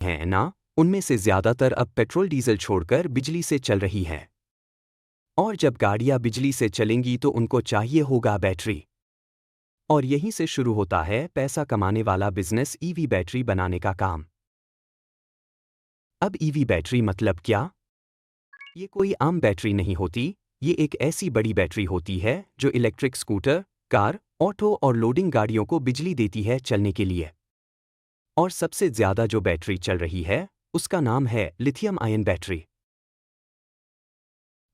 हैं ना, उनमें से ज़्यादातर अब पेट्रोल डीजल छोड़कर बिजली से चल रही हैं। और जब गाड़ियाँ बिजली से चलेंगी तो उनको चाहिए होगा बैटरी। और यहीं से शुरू होता है पैसा कमाने वाला बिजनेस ईवी बैटरी बनाने का काम। अब ईवी बैटरी मतलब क्या? ये कोई आम बैटरी नहीं होती, ये एक ऐसी बड़ी बैटरी होती है जो इलेक्ट्रिक स्कूटर, कार, ऑटो और लोडिंग गाड़ियों को बिजली देती है चलने के लिए। और सबसे ज़्यादा जो बैटरी चल रही है, उसका नाम है लिथियम आयन बैटरी।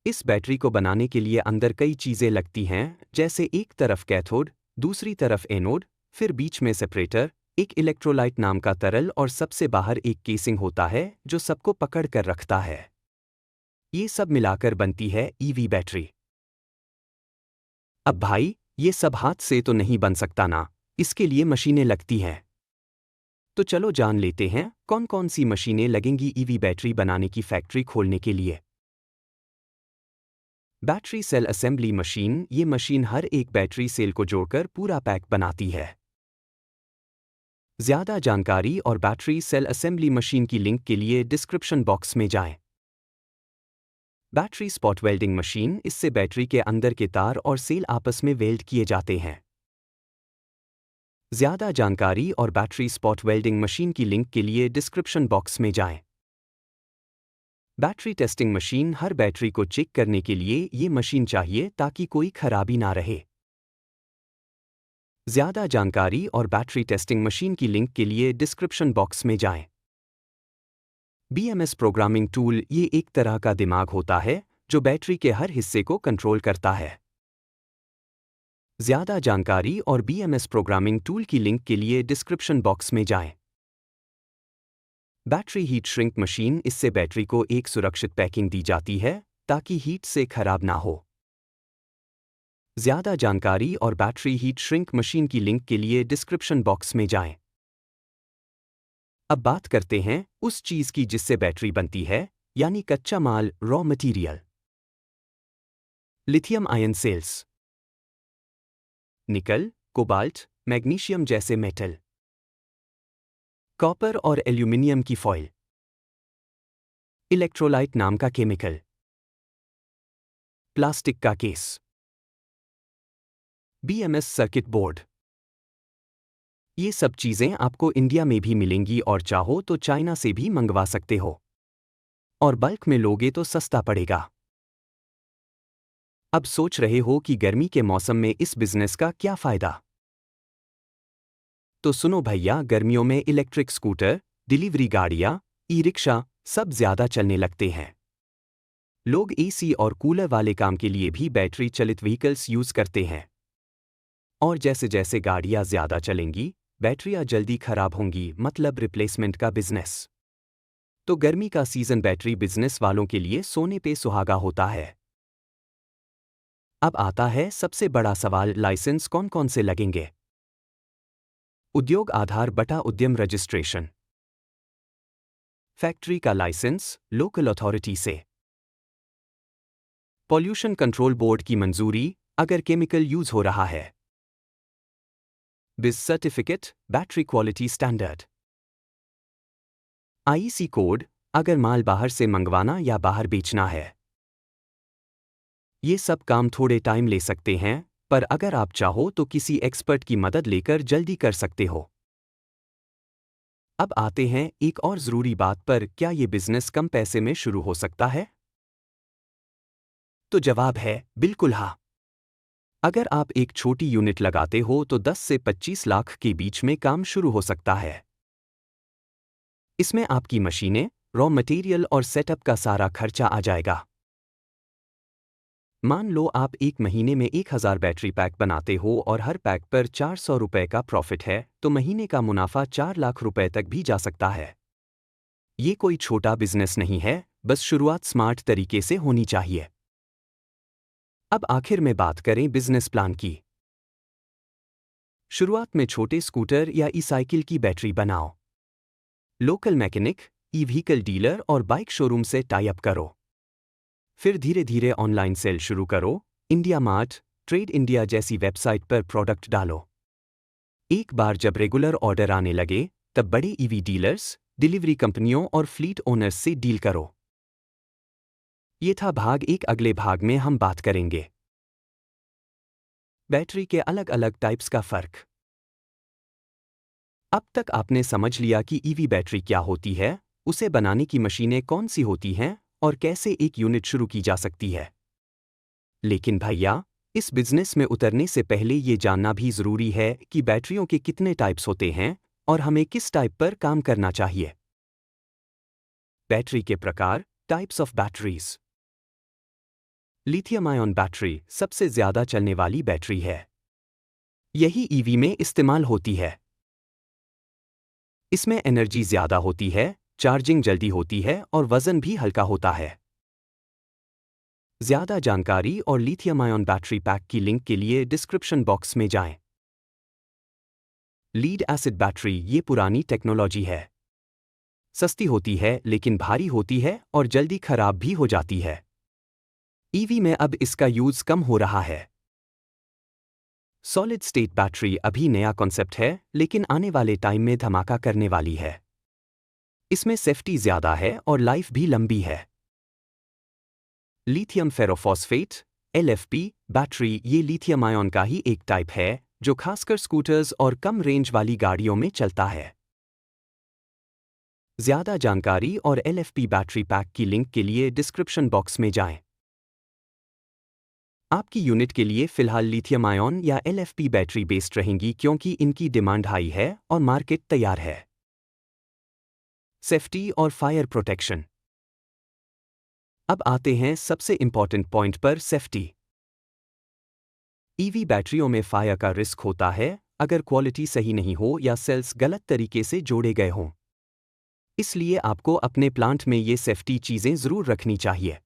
इस बैटरी को बनाने के लिए अंदर कई चीज़ें लगती हैं, जैसे एक तरफ कैथोड, दूसरी तरफ एनोड, फिर बीच में सेपरेटर, एक इलेक्ट्रोलाइट नाम का तरल और सबसे बाहर एक केसिंग होता है जो सबको पकड़ कर रखता है। ये सब मिलाकर बनती है ईवी बैटरी। अब भाई, ये सब हाथ से तो नहीं बन सकता ना, इसके लिए मशीनें लगती हैं। तो चलो जान लेते हैं कौन कौन सी मशीनें लगेंगी ईवी बैटरी बनाने की फैक्ट्री खोलने के लिए। बैटरी सेल असेंबली मशीन, ये मशीन हर एक बैटरी सेल को जोड़कर पूरा पैक बनाती है। ज़्यादा जानकारी और बैटरी सेल असेंबली मशीन की लिंक के लिए डिस्क्रिप्शन बॉक्स में जाएं। बैटरी स्पॉट वेल्डिंग मशीन, इससे बैटरी के अंदर के तार और सेल आपस में वेल्ड किए जाते हैं। ज़्यादा जानकारी और बैटरी स्पॉट वेल्डिंग मशीन की लिंक के लिए डिस्क्रिप्शन बॉक्स में जाएं। बैटरी टेस्टिंग मशीन, हर बैटरी को चेक करने के लिए ये मशीन चाहिए ताकि कोई खराबी ना रहे। ज़्यादा जानकारी और बैटरी टेस्टिंग मशीन की लिंक के लिए डिस्क्रिप्शन बॉक्स में जाएं। बीएमएस प्रोग्रामिंग टूल, ये एक तरह का दिमाग होता है जो बैटरी के हर हिस्से को कंट्रोल करता है। ज़्यादा जानकारी और बीएमएस प्रोग्रामिंग टूल की लिंक के लिए डिस्क्रिप्शन बॉक्स में जाएं। बैटरी हीट श्रिंक मशीन, इससे बैटरी को एक सुरक्षित पैकिंग दी जाती है ताकि हीट से खराब ना हो। ज़्यादा जानकारी और बैटरी हीट श्रिंक मशीन की लिंक के लिए डिस्क्रिप्शन बॉक्स में जाएं। अब बात करते हैं उस चीज़ की जिससे बैटरी बनती है, यानी कच्चा माल, raw material. Lithium ion cells, nickel, cobalt, magnesium जैसे मेटल, कॉपर और एल्यूमिनियम की फॉइल, इलेक्ट्रोलाइट नाम का केमिकल, प्लास्टिक का केस, बीएमएस सर्किट बोर्ड। ये सब चीज़ें आपको इंडिया में भी मिलेंगी और चाहो तो चाइना से भी मंगवा सकते हो। और बल्क में लोगे तो सस्ता पड़ेगा। अब सोच रहे हो कि गर्मी के मौसम में इस बिजनेस का क्या फ़ायदा? तो सुनो भैया, गर्मियों में इलेक्ट्रिक स्कूटर, डिलीवरी गाड़ियाँ, ई रिक्शा सब ज़्यादा चलने लगते हैं। लोग एसी और कूलर वाले काम के लिए भी बैटरी चलित व्हीकल्स यूज़ करते हैं। और जैसे जैसे गाड़ियाँ ज़्यादा चलेंगी, बैटरियाँ जल्दी खराब होंगी, मतलब रिप्लेसमेंट का बिजनेस। तो गर्मी का सीज़न बैटरी बिजनेस वालों के लिए सोने पे सुहागा होता है। अब आता है सबसे बड़ा सवाल, लाइसेंस कौन कौन से लगेंगे? उद्योग आधार बटा उद्यम रजिस्ट्रेशन, फैक्ट्री का लाइसेंस लोकल अथॉरिटी से, पॉल्यूशन कंट्रोल बोर्ड की मंजूरी अगर केमिकल यूज हो रहा है, बिस certificate, battery quality standard, IEC code अगर माल बाहर से मंगवाना या बाहर बेचना है। ये सब काम थोड़े टाइम ले सकते हैं, पर अगर आप चाहो तो किसी एक्सपर्ट की मदद लेकर जल्दी कर सकते हो। अब आते हैं एक और ज़रूरी बात पर, क्या ये बिजनेस कम पैसे में शुरू हो सकता है? तो जवाब है बिल्कुल हाँ। अगर आप एक छोटी यूनिट लगाते हो तो 10 से 25 लाख के बीच में काम शुरू हो सकता है। इसमें आपकी मशीनें, रॉ मटेरियल और सेटअप का सारा खर्चा आ जाएगा। मान लो आप एक महीने में 1000 बैटरी पैक बनाते हो और हर पैक पर 400 रुपए का प्रॉफिट है, तो महीने का मुनाफा 4 लाख रुपए तक भी जा सकता है। ये कोई छोटा बिजनेस नहीं है, बस शुरुआत स्मार्ट तरीके से होनी चाहिए। अब आखिर में बात करें बिजनेस प्लान की। शुरुआत में छोटे स्कूटर या ई साइकिल की बैटरी बनाओ। Local mechanic, e vehicle dealer और बाइक शोरूम से टाई अप करो। फिर धीरे धीरे ऑनलाइन सेल शुरू करो, इंडिया मार्ट, ट्रेड इंडिया जैसी वेबसाइट पर प्रोडक्ट डालो। एक बार जब रेगुलर ऑर्डर आने लगे, तब बड़े ईवी डीलर्स, डिलीवरी कंपनियों और फ्लीट ओनर्स से डील करो। ये था भाग 1। अगले भाग में हम बात करेंगे बैटरी के अलग अलग टाइप्स का फर्क। अब तक आपने समझ लिया कि ईवी बैटरी क्या होती है, उसे बनाने की मशीनें कौन सी होती हैं और कैसे एक यूनिट शुरू की जा सकती है। लेकिन भैया, इस बिजनेस में उतरने से पहले ये जानना भी जरूरी है कि बैटरियों के कितने टाइप्स होते हैं और हमें किस टाइप पर काम करना चाहिए। बैटरी के प्रकार, types of batteries. Lithium ion battery सबसे ज्यादा चलने वाली बैटरी है। यही ईवी में इस्तेमाल होती है। इसमें एनर्जी ज्यादा होती है, चार्जिंग जल्दी होती है और वजन भी हल्का होता है। ज्यादा जानकारी और लिथियम आयन बैटरी पैक की लिंक के लिए डिस्क्रिप्शन बॉक्स में जाएं। लीड एसिड बैटरी ये पुरानी टेक्नोलॉजी है। सस्ती होती है लेकिन भारी होती है और जल्दी खराब भी हो जाती है। ईवी में अब इसका यूज कम हो रहा है। सॉलिड स्टेट बैटरी अभी नया कॉन्सेप्ट है लेकिन आने वाले टाइम में धमाका करने वाली है। इसमें सेफ्टी ज्यादा है और लाइफ भी लंबी है। लिथियम फेरोफॉस्फेट (LFP) बैटरी ये लिथियम आयन का ही एक टाइप है जो खासकर स्कूटर्स और कम रेंज वाली गाड़ियों में चलता है। ज्यादा जानकारी और LFP बैटरी पैक की लिंक के लिए डिस्क्रिप्शन बॉक्स में जाएं। आपकी यूनिट के लिए फिलहाल लिथियम आयन या LFP बैटरी बेस्ड रहेंगी क्योंकि इनकी डिमांड हाई है और मार्केट तैयार है। सेफ्टी और फायर प्रोटेक्शन। अब आते हैं सबसे इंपॉर्टेंट पॉइंट पर, सेफ्टी। ईवी बैटरियों में फायर का रिस्क होता है अगर क्वालिटी सही नहीं हो या सेल्स गलत तरीके से जोड़े गए हों। इसलिए आपको अपने प्लांट में ये सेफ्टी चीजें जरूर रखनी चाहिए।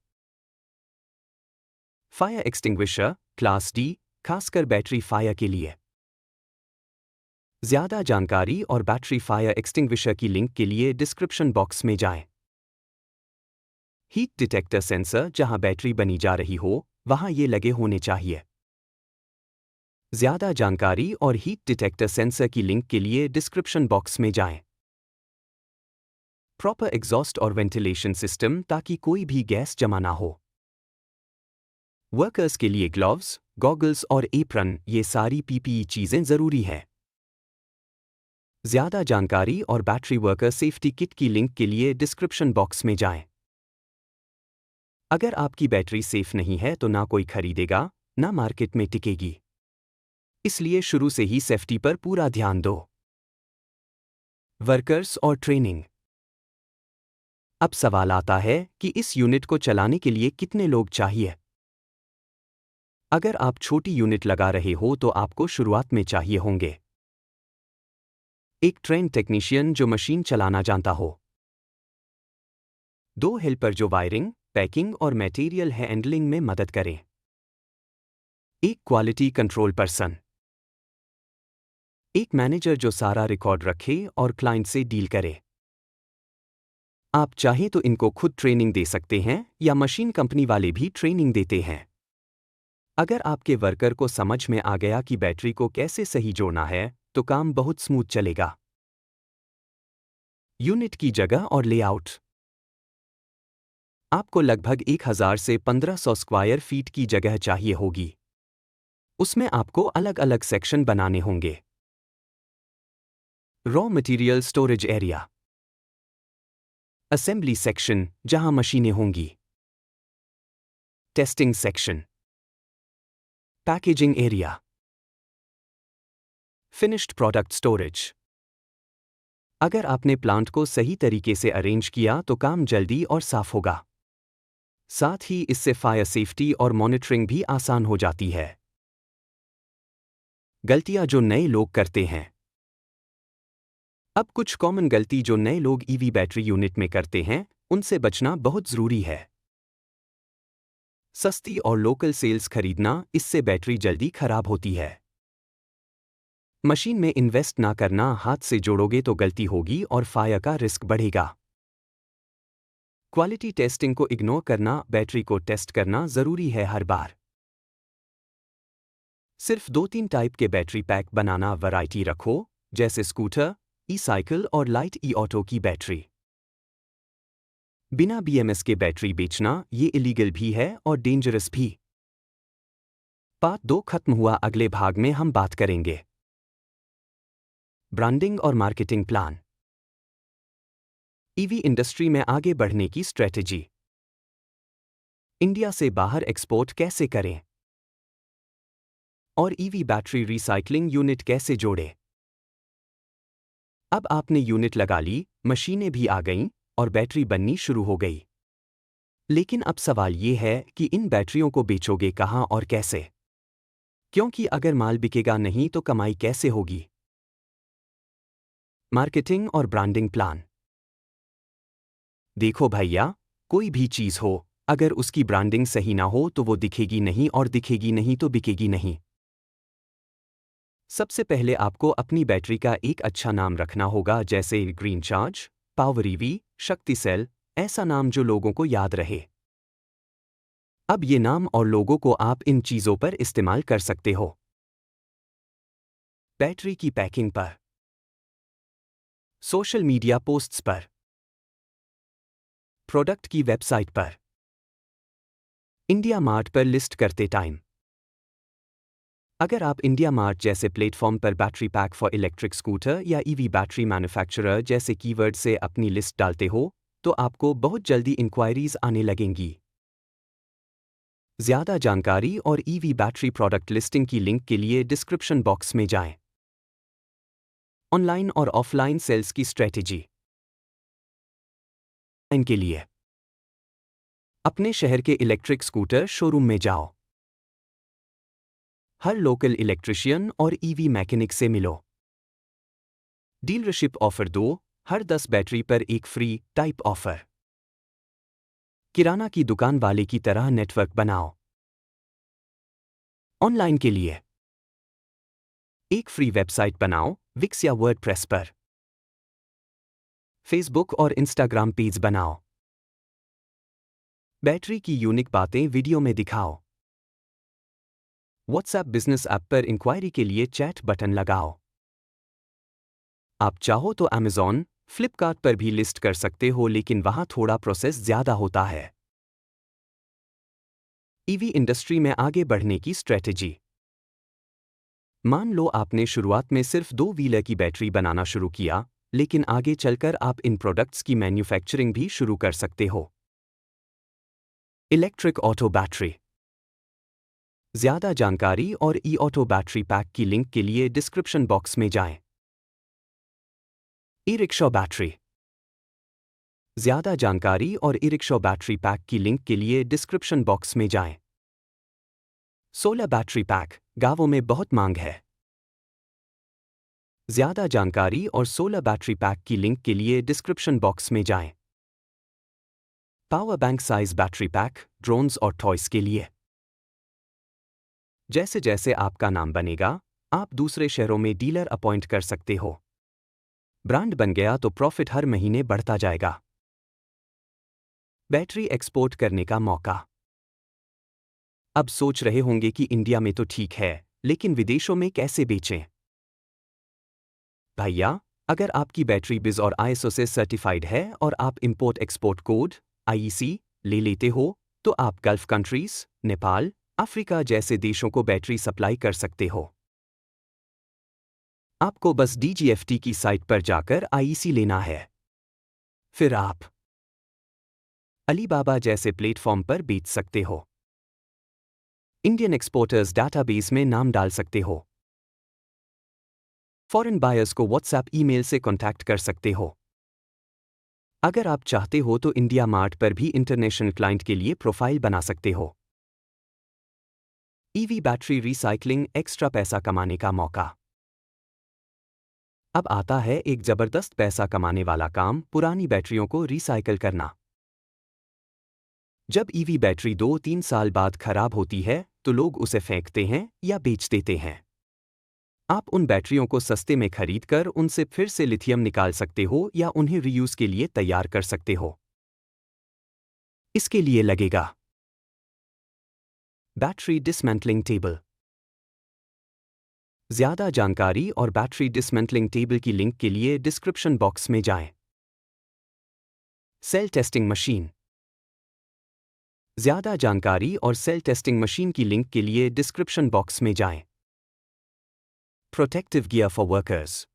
फायर एक्सटिंग्विशर क्लास D, खासकर बैटरी फायर के लिए। ज्यादा जानकारी और बैटरी फायर एक्सटिंग्विशर की लिंक के लिए डिस्क्रिप्शन बॉक्स में जाएं। हीट डिटेक्टर सेंसर, जहां बैटरी बनी जा रही हो वहां ये लगे होने चाहिए। ज्यादा जानकारी और हीट डिटेक्टर सेंसर की लिंक के लिए डिस्क्रिप्शन बॉक्स में जाएं। प्रॉपर एग्जॉस्ट और वेंटिलेशन सिस्टम ताकि कोई भी गैस जमा ना हो। वर्कर्स के लिए ग्लव्स, गॉगल्स और एप्रन, ये सारी PPE चीजें जरूरी हैं। ज्यादा जानकारी और बैटरी वर्कर सेफ्टी किट की लिंक के लिए डिस्क्रिप्शन बॉक्स में जाएं। अगर आपकी बैटरी सेफ नहीं है तो ना कोई खरीदेगा, ना मार्केट में टिकेगी। इसलिए शुरू से ही सेफ्टी पर पूरा ध्यान दो। वर्कर्स और ट्रेनिंग। अब सवाल आता है कि इस यूनिट को चलाने के लिए कितने लोग चाहिए। अगर आप छोटी यूनिट लगा रहे हो तो आपको शुरुआत में चाहिए होंगे एक ट्रेंड टेक्नीशियन जो मशीन चलाना जानता हो, 2 हेल्पर जो वायरिंग, पैकिंग और मटेरियल हैंडलिंग में मदद करें, एक क्वालिटी कंट्रोल पर्सन, एक मैनेजर जो सारा रिकॉर्ड रखे और क्लाइंट से डील करे। आप चाहें तो इनको खुद ट्रेनिंग दे सकते हैं या मशीन कंपनी वाले भी ट्रेनिंग देते हैं। अगर आपके वर्कर को समझ में आ गया कि बैटरी को कैसे सही जोड़ना है तो काम बहुत स्मूथ चलेगा। यूनिट की जगह और लेआउट। आपको लगभग 1000 से 1500 स्क्वायर फीट की जगह चाहिए होगी। उसमें आपको अलग अलग सेक्शन बनाने होंगे। Raw material storage area, assembly section जहां मशीनें होंगी, testing section, packaging area, finished product storage. अगर आपने प्लांट को सही तरीके से अरेंज किया तो काम जल्दी और साफ होगा। साथ ही इससे फायर सेफ्टी और मॉनिटरिंग भी आसान हो जाती है। गलतियां जो नए लोग करते हैं। अब कुछ कॉमन गलती जो नए लोग ईवी बैटरी यूनिट में करते हैं, उनसे बचना बहुत जरूरी है। सस्ती और लोकल सेल्स खरीदना, इससे बैटरी जल्दी खराब होती है। मशीन में इन्वेस्ट ना करना, हाथ से जोड़ोगे तो गलती होगी और फायर का रिस्क बढ़ेगा। क्वालिटी टेस्टिंग को इग्नोर करना, बैटरी को टेस्ट करना जरूरी है हर बार। सिर्फ 2-3 टाइप के बैटरी पैक बनाना, वैरायटी रखो, जैसे स्कूटर, ई साइकिल और लाइट ई ऑटो की बैटरी। बिना बीएमएस के बैटरी बेचना ये इलीगल भी है और डेंजरस भी। पार्ट 2 खत्म हुआ, अगले भाग में हम बात करेंगे ब्रांडिंग और मार्केटिंग प्लान, ईवी इंडस्ट्री में आगे बढ़ने की स्ट्रेटेजी, इंडिया से बाहर एक्सपोर्ट कैसे करें और ईवी बैटरी रिसाइकलिंग यूनिट कैसे जोड़ें। अब आपने यूनिट लगा ली, मशीनें भी आ गईं और बैटरी बननी शुरू हो गई। लेकिन अब सवाल ये है कि इन बैटरियों को बेचोगे कहाँ और कैसे? क्योंकि अगर माल बिकेगा नहीं तो कमाई कैसे होगी? मार्केटिंग और ब्रांडिंग प्लान। देखो भैया, कोई भी चीज हो, अगर उसकी ब्रांडिंग सही ना हो तो वो दिखेगी नहीं और दिखेगी नहीं तो बिकेगी नहीं। सबसे पहले आपको अपनी बैटरी का एक अच्छा नाम रखना होगा, जैसे ग्रीन चार्ज, पावर ईवी, शक्ति सेल, ऐसा नाम जो लोगों को याद रहे। अब ये नाम और लोगों को आप इन चीजों पर इस्तेमाल कर सकते हो। बैटरी की पैकिंग पर, सोशल मीडिया पोस्ट्स पर, प्रोडक्ट की वेबसाइट पर, इंडिया मार्ट पर लिस्ट करते टाइम। अगर आप इंडिया मार्ट जैसे प्लेटफॉर्म पर battery pack for electric scooter या ईवी बैटरी मैन्युफैक्चरर जैसे कीवर्ड से अपनी लिस्ट डालते हो तो आपको बहुत जल्दी इंक्वायरीज आने लगेंगी। ज़्यादा जानकारी और ईवी बैटरी प्रोडक्ट लिस्टिंग की लिंक के लिए डिस्क्रिप्शन बॉक्स में जाएं। ऑनलाइन और ऑफलाइन सेल्स की स्ट्रेटेजी। इनके लिए अपने शहर के इलेक्ट्रिक स्कूटर शोरूम में जाओ। हर लोकल इलेक्ट्रिशियन और ईवी मैकेनिक से मिलो। डीलरशिप ऑफर दो, हर 10 बैटरी पर एक फ्री टाइप ऑफर। किराना की दुकान वाले की तरह नेटवर्क बनाओ। ऑनलाइन के लिए एक फ्री वेबसाइट बनाओ, विक्स या वर्डप्रेस पर। फेसबुक और इंस्टाग्राम पेज बनाओ। बैटरी की यूनिक बातें वीडियो में दिखाओ। व्हाट्सएप बिजनेस ऐप पर इंक्वायरी के लिए चैट बटन लगाओ। आप चाहो तो अमेज़ॉन, फ्लिपकार्ट पर भी लिस्ट कर सकते हो, लेकिन वहां थोड़ा प्रोसेस ज्यादा होता है। ईवी इंडस्ट्री में आगे बढ़ने की स्ट्रेटेजी। मान लो आपने शुरुआत में सिर्फ 2 व्हीलर की बैटरी बनाना शुरू किया, लेकिन आगे चलकर आप इन प्रोडक्ट्स की मैन्युफैक्चरिंग भी शुरू कर सकते हो। Electric auto battery. ज्यादा जानकारी और ई ऑटो बैटरी पैक की लिंक के लिए डिस्क्रिप्शन बॉक्स में जाएं। E rickshaw battery. ज्यादा जानकारी और ई रिक्शा बैटरी पैक की लिंक के लिए डिस्क्रिप्शन बॉक्स में जाएं। सोलर बैटरी पैक, गांवों में बहुत मांग है। ज्यादा जानकारी और सोलर बैटरी पैक की लिंक के लिए डिस्क्रिप्शन बॉक्स में जाएं। Power bank size battery pack, drones और टॉयज के लिए। जैसे जैसे आपका नाम बनेगा, आप दूसरे शहरों में डीलर अपॉइंट कर सकते हो। ब्रांड बन गया तो प्रॉफिट हर महीने बढ़ता जाएगा। बैटरी एक्सपोर्ट करने का मौका। अब सोच रहे होंगे कि इंडिया में तो ठीक है, लेकिन विदेशों में कैसे बेचें? भैया, अगर आपकी बैटरी बिज और आईएसओ से सर्टिफाइड है और आप इंपोर्ट एक्सपोर्ट कोड आईईसी ले लेते हो, तो आप गल्फ कंट्रीज, नेपाल, अफ्रीका जैसे देशों को बैटरी सप्लाई कर सकते हो। आपको बस डीजीएफटी की साइट पर जाकर आईईसी लेना है। फिर आप अलीबाबा जैसे प्लेटफॉर्म पर बेच सकते हो। इंडियन एक्सपोर्टर्स डाटाबेस में नाम डाल सकते हो। फॉरेन बायर्स को व्हाट्सएप ईमेल से कॉन्टैक्ट कर सकते हो। अगर आप चाहते हो तो इंडिया मार्ट पर भी इंटरनेशनल क्लाइंट के लिए प्रोफाइल बना सकते हो। ईवी बैटरी रिसाइकलिंग, एक्स्ट्रा पैसा कमाने का मौका। अब आता है एक जबरदस्त पैसा कमाने वाला काम, पुरानी बैटरियों को रिसाइकल करना। जब ईवी बैटरी 2-3 साल बाद खराब होती है तो लोग उसे फेंकते हैं या बेच देते हैं। आप उन बैटरियों को सस्ते में खरीदकर उनसे फिर से लिथियम निकाल सकते हो या उन्हें रीयूज के लिए तैयार कर सकते हो। इसके लिए लगेगा बैटरी डिसमेंटलिंग टेबल। ज्यादा जानकारी और बैटरी डिसमेंटलिंग टेबल की लिंक के लिए डिस्क्रिप्शन बॉक्स में जाएं। Cell testing machine. ज़्यादा जानकारी और सेल टेस्टिंग मशीन की लिंक के लिए डिस्क्रिप्शन बॉक्स में जाएं। Protective gear for workers.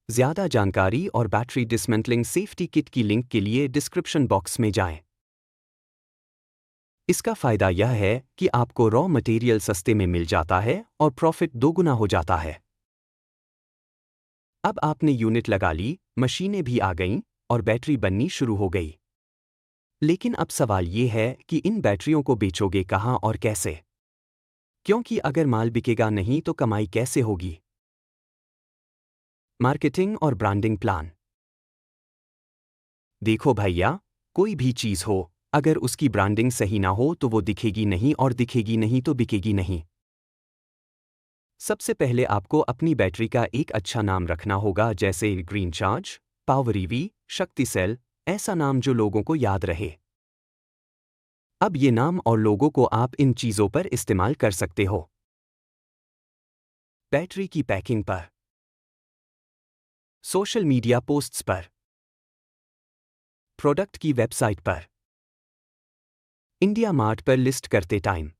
ज़्यादा जानकारी और बैटरी डिसमेंटलिंग सेफ्टी किट की लिंक के लिए डिस्क्रिप्शन बॉक्स में जाएं। इसका फ़ायदा यह है कि आपको रॉ मटेरियल सस्ते में मिल जाता है और प्रॉफिट दोगुना हो जाता है। अब आपने यूनिट लगा ली, मशीनें भी आ गईं और बैटरी बननी शुरू हो गई। लेकिन अब सवाल ये है कि इन बैटरियों को बेचोगे कहाँ और कैसे? क्योंकि अगर माल बिकेगा नहीं तो कमाई कैसे होगी? मार्केटिंग और ब्रांडिंग प्लान। देखो भैया, कोई भी चीज़ हो, अगर उसकी ब्रांडिंग सही ना हो तो वो दिखेगी नहीं और दिखेगी नहीं तो बिकेगी नहीं। सबसे पहले आपको अपनी बैटरी का एक अच्छा नाम रखना होगा, जैसे ग्रीन चार्ज, पावर ईवी, शक्ति सेल, ऐसा नाम जो लोगों को याद रहे। अब ये नाम और लोगों को आप इन चीज़ों पर इस्तेमाल कर सकते हो। बैटरी की पैकिंग पर, सोशल मीडिया पोस्ट्स पर, प्रोडक्ट की वेबसाइट पर, इंडिया मार्ट पर लिस्ट करते टाइम।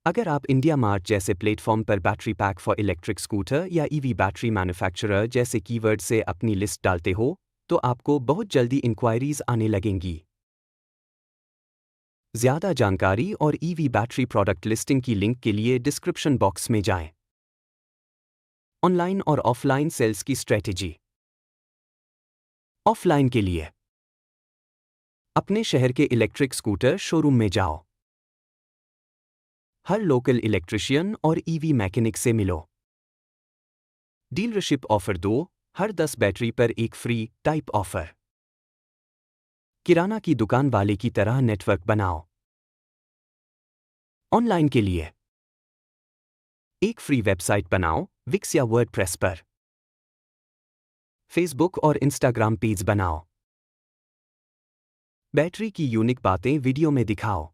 अगर आप इंडिया मार्ट जैसे प्लेटफॉर्म पर battery pack for electric scooter या ईवी बैटरी मैन्युफैक्चरर जैसे कीवर्ड से अपनी लिस्ट डालते हो, तो आपको बहुत जल्दी इंक्वायरीज आने लगेंगी। ज़्यादा जानकारी और ईवी बैटरी प्रोडक्ट लिस्टिंग की लिंक के लिए डिस्क्रिप्शन बॉक्स में जाएं। ऑनलाइन और ऑफलाइन सेल्स की स्ट्रेटेजी। ऑफलाइन के लिए अपने शहर के इलेक्ट्रिक स्कूटर शोरूम में जाओ। हर लोकल इलेक्ट्रिशियन और ईवी मैकेनिक से मिलो। डीलरशिप ऑफर दो, हर 10 बैटरी पर एक फ्री टाइप ऑफर। किराना की दुकान वाले की तरह नेटवर्क बनाओ। ऑनलाइन के लिए एक फ्री वेबसाइट बनाओ, विक्स या वर्डप्रेस पर। फेसबुक और इंस्टाग्राम पेज बनाओ। बैटरी की यूनिक बातें वीडियो में दिखाओ।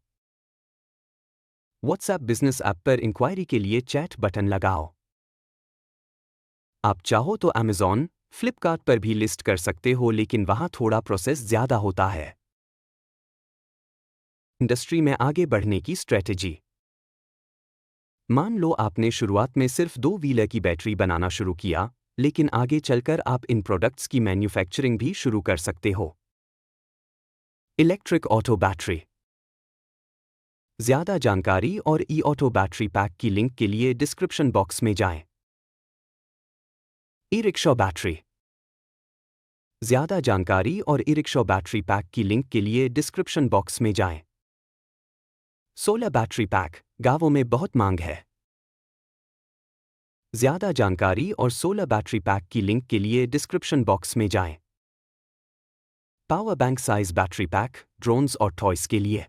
व्हाट्सएप बिजनेस ऐप पर इंक्वायरी के लिए चैट बटन लगाओ। आप चाहो तो अमेज़ॉन, फ्लिपकार्ट पर भी लिस्ट कर सकते हो, लेकिन वहां थोड़ा प्रोसेस ज़्यादा होता है। इंडस्ट्री में आगे बढ़ने की स्ट्रेटेजी। मान लो आपने शुरुआत में सिर्फ 2 व्हीलर की बैटरी बनाना शुरू किया, लेकिन आगे चलकर आप इन प्रोडक्ट्स की मैन्युफैक्चरिंग भी शुरू कर सकते हो। Electric auto battery. ज़्यादा जानकारी और ई ऑटो बैटरी पैक की लिंक के लिए डिस्क्रिप्शन बॉक्स में जाएं। E rickshaw battery. ज़्यादा जानकारी और ई रिक्शा बैटरी पैक की लिंक के लिए डिस्क्रिप्शन बॉक्स में जाएं। सोलर बैटरी पैक, गांवों में बहुत मांग है। ज़्यादा जानकारी और सोलर बैटरी पैक की लिंक के लिए डिस्क्रिप्शन बॉक्स में जाएं। Power bank size battery pack, drones और टॉयज के लिए।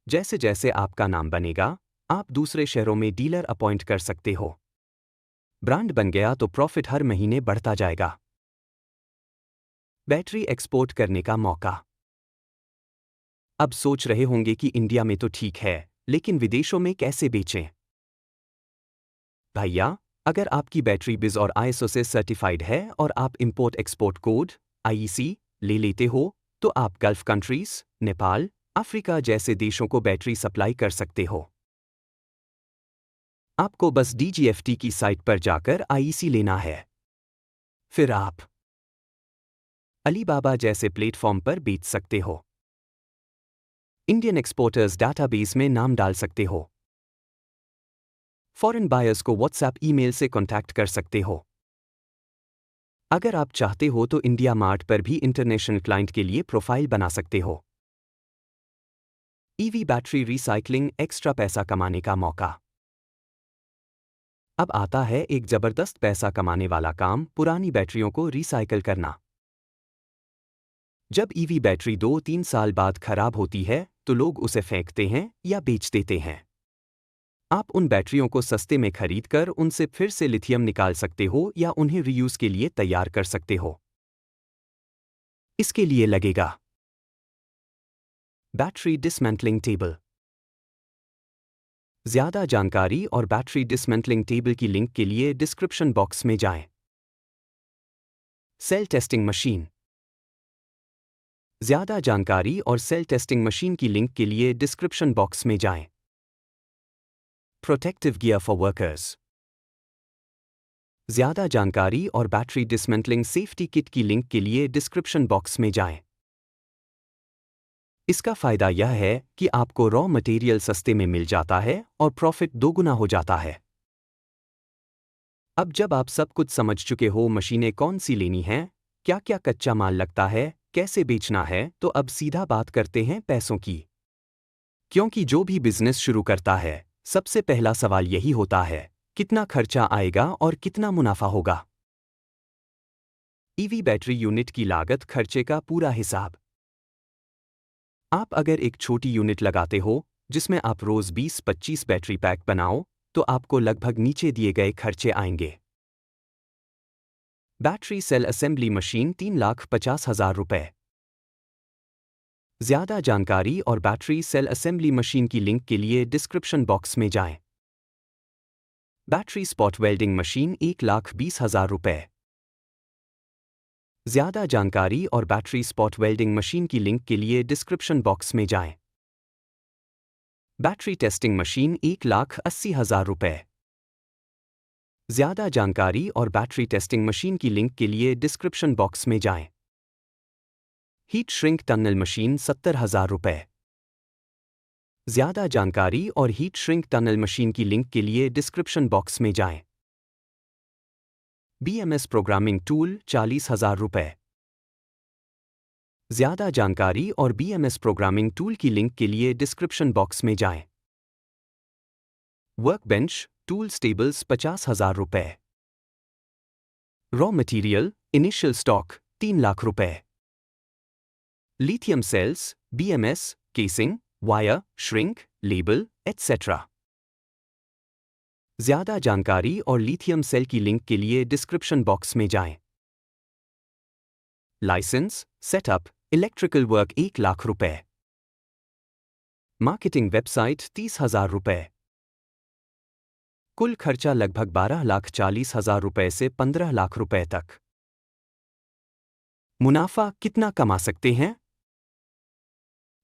जैसे जैसे आपका नाम बनेगा, आप दूसरे शहरों में डीलर अपॉइंट कर सकते हो। ब्रांड बन गया तो प्रॉफिट हर महीने बढ़ता जाएगा। बैटरी एक्सपोर्ट करने का मौका। अब सोच रहे होंगे कि इंडिया में तो ठीक है, लेकिन विदेशों में कैसे बेचें? भैया, अगर आपकी बैटरी बिज और आईएसओ से सर्टिफाइड है और आप इंपोर्ट एक्सपोर्ट कोड आईईसी ले लेते हो, तो आप गल्फ कंट्रीज, नेपाल, अफ्रीका जैसे देशों को बैटरी सप्लाई कर सकते हो। आपको बस डीजीएफटी की साइट पर जाकर आईईसी लेना है। फिर आप अलीबाबा जैसे प्लेटफॉर्म पर बेच सकते हो। इंडियन एक्सपोर्टर्स डाटाबेस में नाम डाल सकते हो। फॉरेन बायर्स को व्हाट्सएप ईमेल से कॉन्टैक्ट कर सकते हो। अगर आप चाहते हो तो इंडिया मार्ट पर भी इंटरनेशनल क्लाइंट के लिए प्रोफाइल बना सकते हो। ईवी बैटरी रिसाइकलिंग, एक्स्ट्रा पैसा कमाने का मौका। अब आता है एक जबरदस्त पैसा कमाने वाला काम, पुरानी बैटरियों को रिसाइकल करना। जब ईवी बैटरी 2-3 साल बाद खराब होती है, तो लोग उसे फेंकते हैं या बेच देते हैं। आप उन बैटरियों को सस्ते में खरीदकर उनसे फिर से लिथियम निकाल सकते हो या उन्हें रीयूज के लिए तैयार कर सकते हो। इसके लिए लगेगा बैटरी डिसमेंटलिंग टेबल। ज़्यादा जानकारी और बैटरी डिसमेंटलिंग टेबल की लिंक के लिए डिस्क्रिप्शन बॉक्स में जाएं। Cell testing machine. ज़्यादा जानकारी और सेल टेस्टिंग मशीन की लिंक के लिए डिस्क्रिप्शन बॉक्स में जाएं। Protective gear for workers. ज़्यादा जानकारी और बैटरी डिसमेंटलिंग सेफ्टी किट की लिंक के लिए डिस्क्रिप्शन बॉक्स में जाएं। इसका फायदा यह है कि आपको रॉ मटेरियल सस्ते में मिल जाता है और प्रॉफिट दोगुना हो जाता है। अब जब आप सब कुछ समझ चुके हो, मशीनें कौन सी लेनी हैं, क्या क्या कच्चा माल लगता है, कैसे बेचना है, तो अब सीधा बात करते हैं पैसों की। क्योंकि जो भी बिजनेस शुरू करता है, सबसे पहला सवाल यही होता है, कितना खर्चा आएगा और कितना मुनाफा होगा। ईवी बैटरी यूनिट की लागत खर्चे का पूरा हिसाब। आप अगर एक छोटी यूनिट लगाते हो, जिसमें आप रोज 20-25 बैटरी पैक बनाओ, तो आपको लगभग नीचे दिए गए खर्चे आएंगे। बैटरी सेल असेंबली मशीन 3,50,000 रुपए। ज़्यादा जानकारी और बैटरी सेल असेंबली मशीन की लिंक के लिए डिस्क्रिप्शन बॉक्स में जाएं। बैटरी स्पॉट वेल्डिंग मशीन 1,20,000 रुपए। ज़्यादा जानकारी और बैटरी स्पॉट वेल्डिंग मशीन की लिंक के लिए डिस्क्रिप्शन बॉक्स में जाएं। बैटरी टेस्टिंग मशीन 1,80,000 रुपए। ज़्यादा जानकारी और बैटरी टेस्टिंग मशीन की लिंक के लिए डिस्क्रिप्शन बॉक्स में जाएं। हीट श्रिंक टनल मशीन 70,000 रुपए। ज़्यादा जानकारी और हीट श्रिंक टनल मशीन की लिंक के लिए डिस्क्रिप्शन बॉक्स में जाएं। BMS प्रोग्रामिंग टूल 40,000 रुपए। ज़्यादा जानकारी और BMS प्रोग्रामिंग टूल की लिंक के लिए डिस्क्रिप्शन बॉक्स में जाएं। वर्कबेंच टूल स्टेबल्स 50,000 रुपए। Raw material initial stock 3 lakh रुपए। Lithium cells, BMS, casing, wire, shrink, label, etc. ज़्यादा जानकारी और लिथियम सेल की लिंक के लिए डिस्क्रिप्शन बॉक्स में जाएं। License, setup, electrical work 1 lakh रुपए। मार्केटिंग वेबसाइट 30,000 रुपए। कुल खर्चा लगभग 12,40,000 रुपए से 15 लाख रुपए तक। मुनाफा कितना कमा सकते हैं?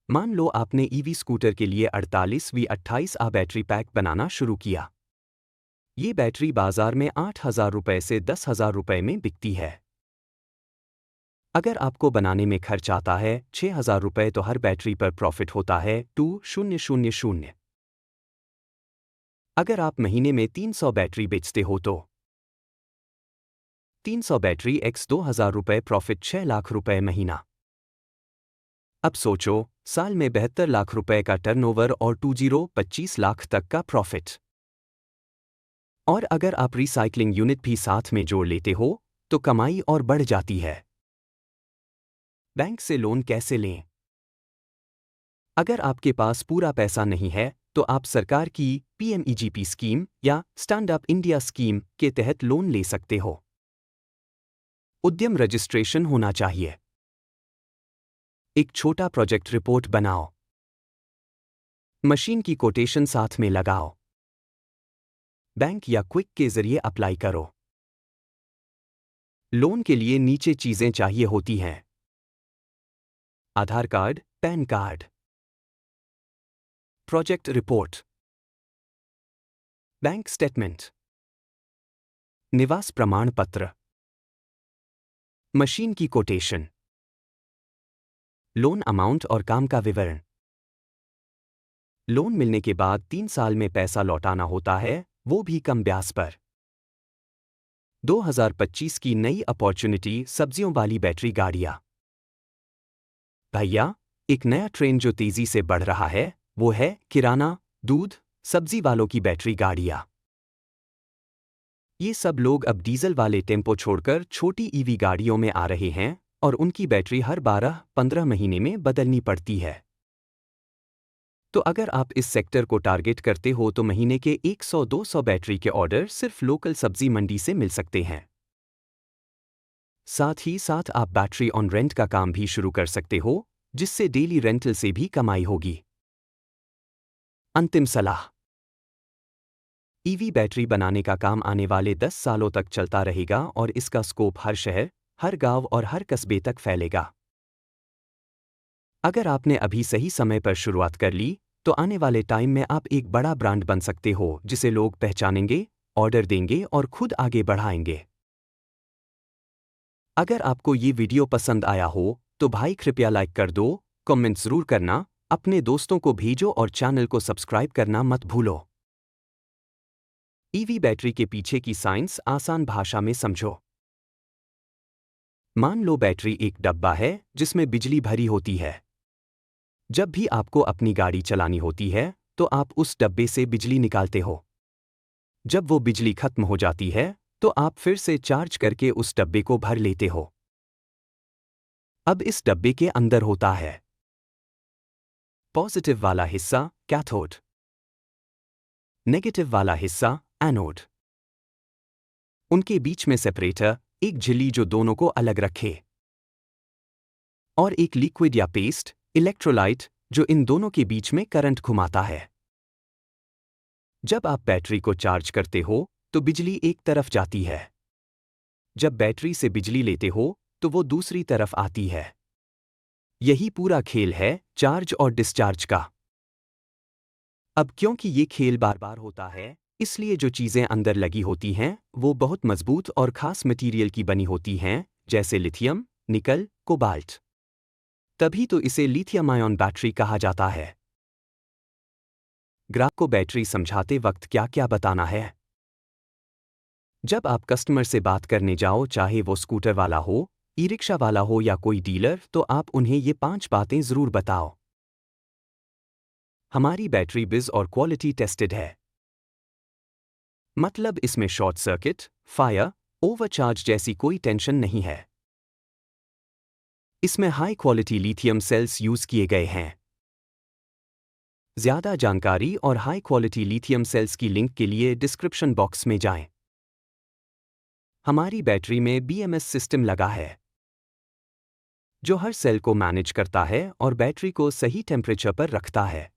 मान लो आपने ईवी स्कूटर के लिए 48V28A बैटरी पैक बनाना शुरू किया। ये बैटरी बाजार में 8,000 रुपए से 10,000 रुपए में बिकती है। अगर आपको बनाने में खर्च आता है 6,000 रुपए, तो हर बैटरी पर प्रॉफिट होता है 2,000। अगर आप महीने में 300 बैटरी बेचते हो तो 300 बैटरी x 2,000 रुपए, प्रॉफिट 6 लाख रुपए महीना। अब सोचो, साल में 72 लाख रुपए का टर्नओवर और 25 लाख तक का प्रॉफिट। और अगर आप रिसाइकलिंग यूनिट भी साथ में जोड़ लेते हो, तो कमाई और बढ़ जाती है। बैंक से लोन कैसे लें? अगर आपके पास पूरा पैसा नहीं है, तो आप सरकार की PMEGP स्कीम या स्टैंड अप इंडिया स्कीम के तहत लोन ले सकते हो। उद्यम रजिस्ट्रेशन होना चाहिए। एक छोटा प्रोजेक्ट रिपोर्ट बनाओ। मशीन की कोटेशन साथ में लगाओ। बैंक या क्विक के जरिए अप्लाई करो। लोन के लिए नीचे चीजें चाहिए होती हैं: Aadhaar card, PAN card, project report, bank statement, निवास प्रमाण पत्र, मशीन की कोटेशन, लोन अमाउंट और काम का विवरण। लोन मिलने के बाद 3 साल में पैसा लौटाना होता है, वो भी कम ब्याज पर। 2025 की नई अपॉर्चुनिटी, सब्जियों वाली बैटरी गाड़ियां। भैया, एक नया ट्रेंड जो तेजी से बढ़ रहा है, वो है किराना, दूध, सब्जी वालों की बैटरी गाड़ियां। ये सब लोग अब डीजल वाले टेम्पो छोड़कर छोटी ईवी गाड़ियों में आ रहे हैं और उनकी बैटरी हर 12-15 महीने में बदलनी पड़ती है। तो अगर आप इस सेक्टर को टारगेट करते हो, तो महीने के 100-200 बैटरी के ऑर्डर सिर्फ लोकल सब्जी मंडी से मिल सकते हैं। साथ ही साथ आप बैटरी ऑन रेंट का काम भी शुरू कर सकते हो, जिससे डेली रेंटल से भी कमाई होगी। अंतिम सलाह: ईवी बैटरी बनाने का काम आने वाले 10 सालों तक चलता रहेगा और इसका स्कोप हर शहर, हर गांव और हर कस्बे तक फैलेगा। अगर आपने अभी सही समय पर शुरुआत कर ली, तो आने वाले टाइम में आप एक बड़ा ब्रांड बन सकते हो जिसे लोग पहचानेंगे, ऑर्डर देंगे और खुद आगे बढ़ाएंगे। अगर आपको ये वीडियो पसंद आया हो, तो भाई कृपया लाइक कर दो, कमेंट जरूर करना, अपने दोस्तों को भेजो और चैनल को सब्सक्राइब करना मत भूलो। ईवी बैटरी के पीछे की साइंस आसान भाषा में समझो। मान लो बैटरी एक डब्बा है जिसमें बिजली भरी होती है। जब भी आपको अपनी गाड़ी चलानी होती है, तो आप उस डब्बे से बिजली निकालते हो। जब वो बिजली खत्म हो जाती है, तो आप फिर से चार्ज करके उस डब्बे को भर लेते हो। अब इस डब्बे के अंदर होता है पॉजिटिव वाला हिस्सा कैथोड, नेगेटिव वाला हिस्सा एनोड। उनके बीच में सेपरेटर, एक झिल्ली जो दोनों को अलग रखे, और एक लिक्विड या पेस्ट इलेक्ट्रोलाइट जो इन दोनों के बीच में करंट घुमाता है। जब आप बैटरी को चार्ज करते हो, तो बिजली एक तरफ जाती है। जब बैटरी से बिजली लेते हो, तो वो दूसरी तरफ आती है। यही पूरा खेल है चार्ज और डिस्चार्ज का। अब क्योंकि ये खेल बार बार होता है, इसलिए जो चीज़ें अंदर लगी होती हैं वो बहुत मजबूत और खास मटेरियल की बनी होती हैं, जैसे लिथियम, निकल, कोबाल्ट। तभी तो इसे लिथियम आयन बैटरी कहा जाता है। ग्राहक को बैटरी समझाते वक्त क्या क्या बताना है? जब आप कस्टमर से बात करने जाओ, चाहे वो स्कूटर वाला हो, ई रिक्शा वाला हो या कोई डीलर, तो आप उन्हें ये 5 बातें जरूर बताओ। हमारी बैटरी बिज और क्वालिटी टेस्टेड है। मतलब इसमें शॉर्ट सर्किट, फायर, ओवरचार्ज जैसी कोई टेंशन नहीं है। इसमें high quality lithium cells use किए गए हैं। ज्यादा जानकारी और हाई क्वालिटी लिथियम सेल्स की लिंक के लिए डिस्क्रिप्शन बॉक्स में जाएं। हमारी बैटरी में BMS सिस्टम लगा है, जो हर सेल को मैनेज करता है और बैटरी को सही टेम्परेचर पर रखता है।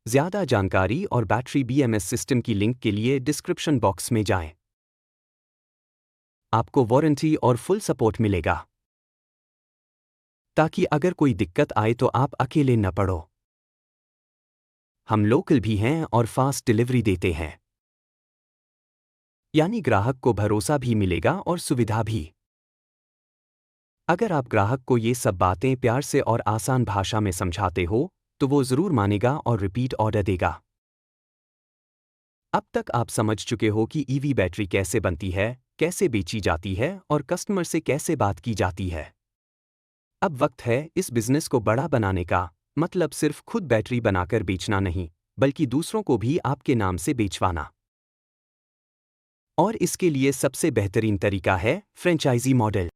ज्यादा जानकारी और बैटरी BMS सिस्टम की लिंक के लिए डिस्क्रिप्शन बॉक्स में जाएं। आपको वारंटी और फुल सपोर्ट मिलेगा, ताकि अगर कोई दिक्कत आए तो आप अकेले न पड़ो। हम लोकल भी हैं और फास्ट डिलीवरी देते हैं, यानी ग्राहक को भरोसा भी मिलेगा और सुविधा भी। अगर आप ग्राहक को ये सब बातें प्यार से और आसान भाषा में समझाते हो, तो वो जरूर मानेगा और रिपीट ऑर्डर देगा। अब तक आप समझ चुके हो कि ईवी बैटरी कैसे बनती है, कैसे बेची जाती है और कस्टमर से कैसे बात की जाती है। अब वक्त है इस बिजनेस को बड़ा बनाने का, मतलब सिर्फ खुद बैटरी बनाकर बेचना नहीं, बल्कि दूसरों को भी आपके नाम से बेचवाना। और इसके लिए सबसे बेहतरीन तरीका है फ्रेंचाइजी मॉडल।